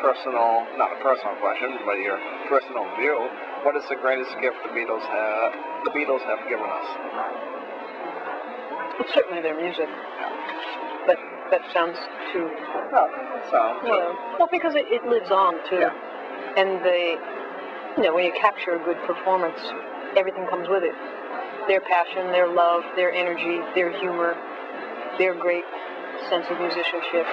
personal, not a personal question, but your personal view, what is the greatest gift the Beatles have given us? Well, certainly their music. But that sounds too... Well, because it lives on, too. Yeah. And when you capture a good performance, everything comes with it. Their passion, their love, their energy, their humor, their great sense of musicianship.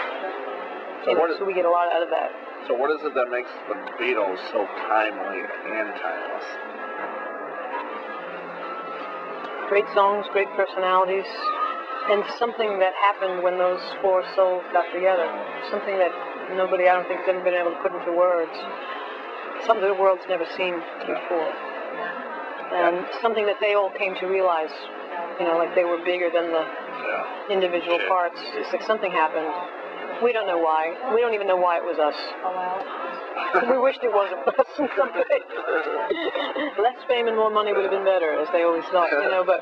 So we get a lot out of that. So what is it that makes the Beatles so timely and timeless? Great songs, great personalities, and something that happened when those four souls got together. Something that nobody, I don't think, has ever been able to put into words. Something the world's never seen before. And something that they all came to realize, like they were bigger than the individual parts. It's like something happened. We don't know why. We don't even know why it was us. We wished it wasn't us in some way. Less fame and more money would have been better, as they always thought, but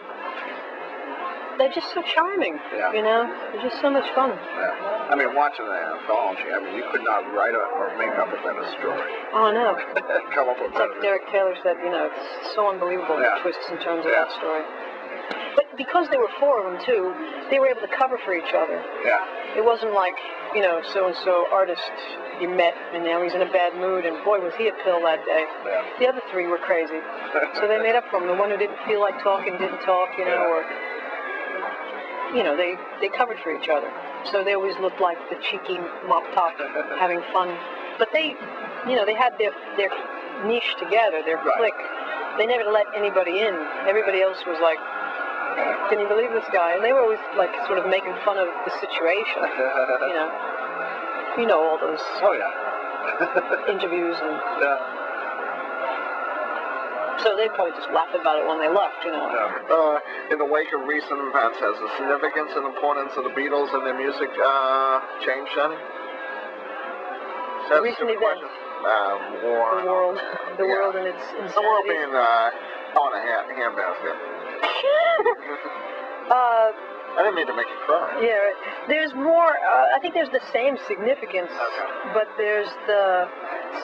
they're just so charming, They're just so much fun. Yeah. I mean, watching the anthology, you could not write or make up a better story. Oh, no. Come up with better. Like Derek Taylor said, it's so unbelievable the twists and turns of that story. But because there were four of them, too, they were able to cover for each other. Yeah. It wasn't like, so-and-so artist you met, and now he's in a bad mood, and boy, was he a pill that day. Yeah. The other three were crazy. So they made up for him. The one who didn't feel like talking didn't talk, or... they covered for each other. So they always looked like the cheeky mop top having fun. But they had their niche together, their clique. They never let anybody in. Everybody else was like, can you believe this guy? And they were always like sort of making fun of the situation, all those interviews and... Yeah. So they probably just laughed about it when they left, In the wake of recent events, has the significance and importance of the Beatles and their music changed any? Recent events? War. The world and its insanity. The world being on a handbasket. I didn't mean to make you cry. Yeah, there's more, I think there's the same significance, but there's the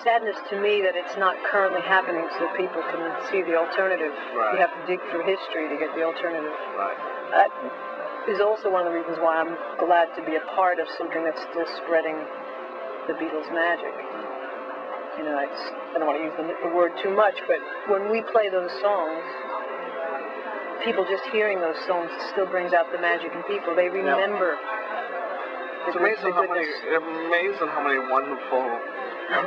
sadness to me that it's not currently happening so people can see the alternative. Right. You have to dig through history to get the alternative. Right. That is also one of the reasons why I'm glad to be a part of something that's still spreading the Beatles' magic. I don't want to use the word too much, but when we play those songs, people just hearing those songs still brings out the magic in people. They remember. It's amazing how many wonderful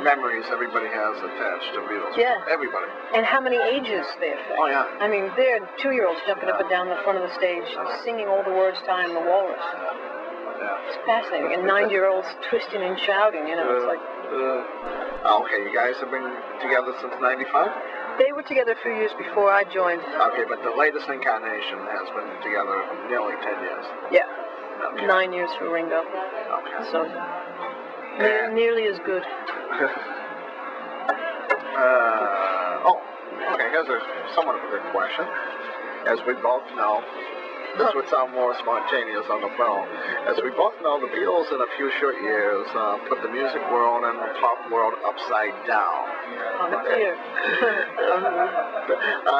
memories everybody has attached to Beatles. Yeah. Everybody. And how many ages they affect. Oh, yeah. I mean, there are 2-year-olds jumping up and down the front of the stage, singing all the words to I Am the Walrus. Yeah. It's fascinating. And 9-year-olds twisting and shouting, it's like... Okay, you guys have been together since 95? They were together a few years before I joined. Okay, but the latest incarnation has been together nearly 10 years. Yeah. Okay. 9 years for Ringo. Okay. So, nearly as good. Okay, here's somewhat of a good question. As we both know, this would sound more spontaneous on the phone. As we both know, the Beatles in a few short years put the music world and the pop world upside down.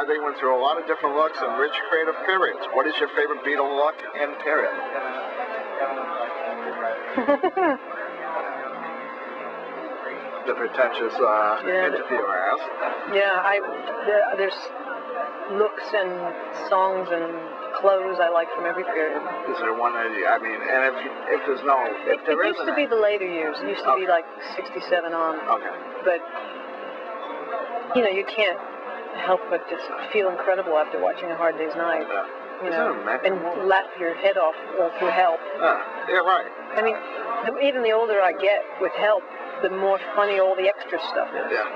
They went through a lot of different looks and rich creative periods. What is your favorite Beatle look and period? The pretentious interviewer asked. Yeah, there's looks and songs and clothes I like from every period. Is there one that and if there's no... It used to be the later years. It used to be like 67 on. Okay. But, you can't help but just feel incredible after watching A Hard Day's Night. And laugh your head off through Help. Yeah, right. I mean, even the older I get with Help, the more funny all the extra stuff is. Yeah.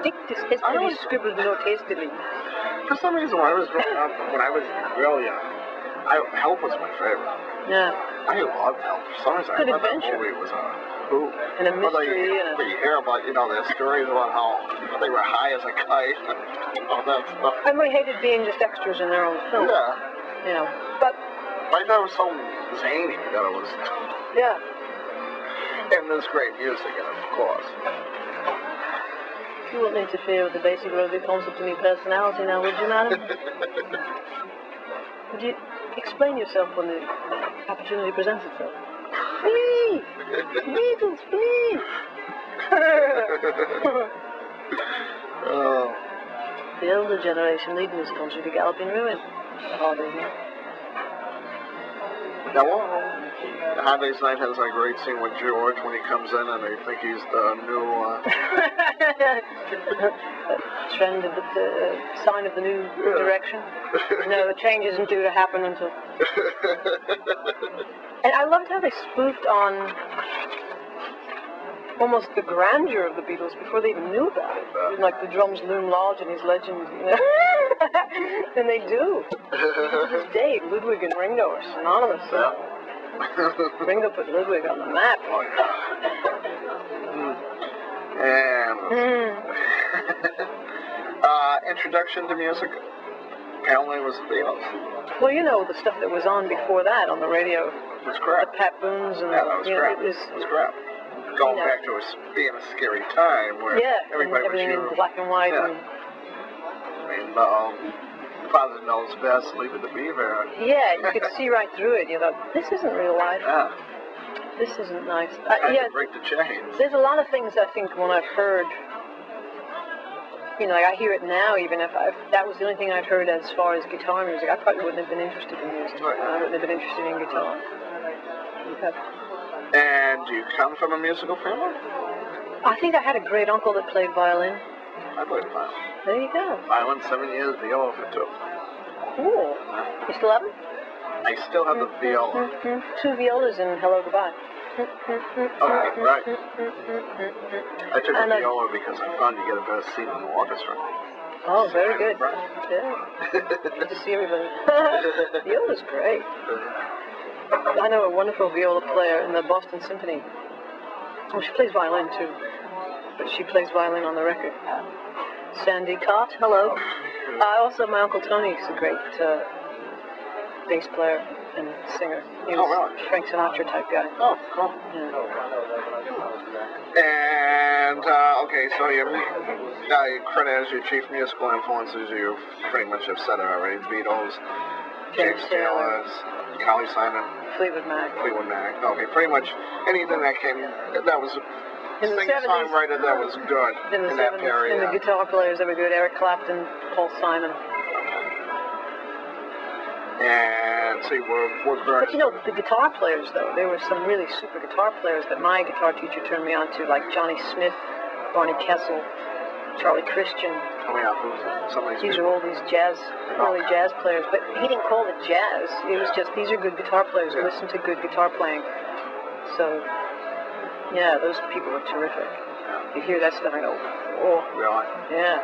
Dick just hastily scribbled note hastily. For some reason, when I was growing up, when I was real young, Help was my favorite. Yeah. I loved Help. For some reason, I thought that movie was a hoot. And a mystery. But you hear about, their stories about how they were high as a kite and all that stuff. I really hated being just extras in their own film. Yeah. But I thought it was so zany that it was... Yeah. And there's great music in it, of course. You wouldn't interfere with the basic rugby concept of me personality now, would you, madam? Would you explain yourself when the opportunity presents itself? Please! Beatles, please! Oh. The elder generation leading this country to galloping ruin. Oh, they know. Now, Harvey's Night has that great scene with George when he comes in and they think he's the new... Trend of the sign of the new direction. No, the change isn't due to happen until... And I loved how they spoofed on almost the grandeur of the Beatles before they even knew about it. Like the drums loom large in his legend, you know. And they do. To this day, Ludwig and Ringo are synonymous. Yeah. Ringo put Ludwig on the map. Oh, yeah. And introduction to music apparently was the Beatles. Well, you know the stuff that was on before that on the radio. It was crap. The Pat Boones and yeah, that was crap. It was crap. Going back to being a scary time where everybody was everything in black and white. Yeah. And, I mean, Father Knows Best, Leave It to Beaver. Yeah, you could see right through it. You thought, this isn't real life. Yeah. This isn't nice. I had to break the chains. There's a lot of things I think when I've heard, you know, like I hear it now, even if that was the only thing I'd heard as far as guitar music, I probably wouldn't have been interested in music. Right. I wouldn't have been interested in guitar. Okay. And do you come from a musical family? I think I had a great uncle that played violin. I played violin. There you go. Violin 7 years, viola for 2. Cool. You still have them? I still have the viola. 2 violas and Hello Goodbye. Okay, right. I took the viola because I found you get a better seat in the orchestra. Oh, very good. Yeah. Good to see everybody. Viola's great. I know a wonderful viola player in the Boston Symphony. Oh, she plays violin too, but she plays violin on the record. Sandy Cott, hello. Also, my Uncle Tony is a great bass player and singer. He was really? Frank Sinatra type guy. Oh, cool. Yeah. And, okay, so your credit as your chief musical influences, you pretty much have said it already. Beatles, James Taylor, Carly Simon, Fleetwood Mac. Okay, pretty much anything that came, that was singer-songwriter that was good in that period. And the guitar players that were good, Eric Clapton, Paul Simon. And see, we're very... But you know, the guitar players, though, there were some really super guitar players that my guitar teacher turned me on to, like Johnny Smith, Barney Kessel, Charlie Christian. Oh, yeah, some of these are all these early jazz players. But he didn't call it jazz. It was just, these are good guitar players. Yeah. Listen to good guitar playing. So, yeah, those people were terrific. Yeah. You hear that stuff and go, oh. Really? Yeah.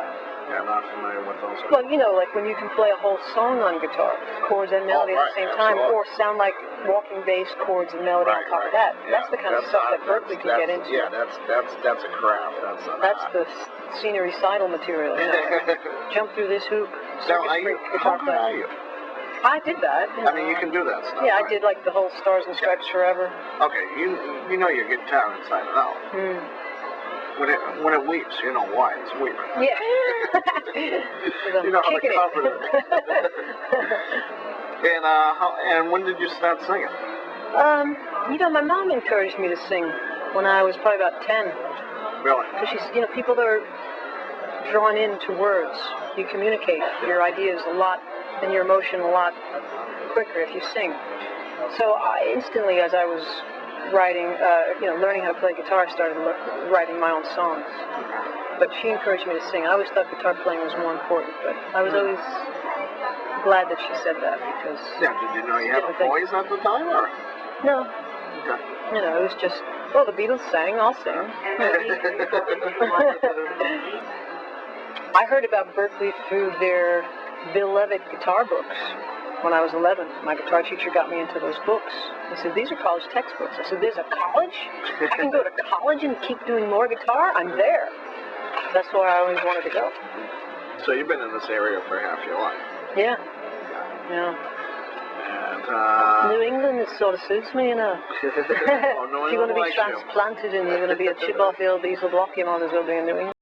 Yeah, I'm not familiar with those. Well, you know, like when you can play a whole song on guitar, chords and melody at the same time, or sound like walking bass, chords and melody on top of that. Yeah. That's the kind of stuff that Berkeley can get into. Yeah, that's a craft. That's the scenery recital material. You know? Jump through this hoop. Now, how good are you? I did that. I mean, you can do that stuff. Yeah, right? I did like the whole Stars and Stripes Forever. Okay, you know your guitar inside and out. When it weeps, you know why it's weeping. Yeah. You know how to cover it. And when did you start singing? You know, my mom encouraged me to sing when I was probably about 10. Really? Because she's, you know, people that are drawn into words, you communicate your ideas a lot and your emotion a lot quicker if you sing. So I instantly, as I was writing, learning how to play guitar, I started writing my own songs. But she encouraged me to sing. I always thought guitar playing was more important, but I was always glad that she said that because... Yeah, did you know you had a voice at the time, or...? No. Okay. You know, it was just, well, the Beatles sang, I'll sing. I heard about Berkeley through their Bill Levitt guitar books. When I was 11, my guitar teacher got me into those books. He said, these are college textbooks. I said, there's a college? I can go to college and keep doing more guitar? I'm there. That's where I always wanted to go. So you've been in this area for half your life? Yeah. Yeah. And New England sort of suits me, you know. Oh, no, If you're going to be transplanted and you're going to be a chip off the old Beatle block, you might as well be in New England.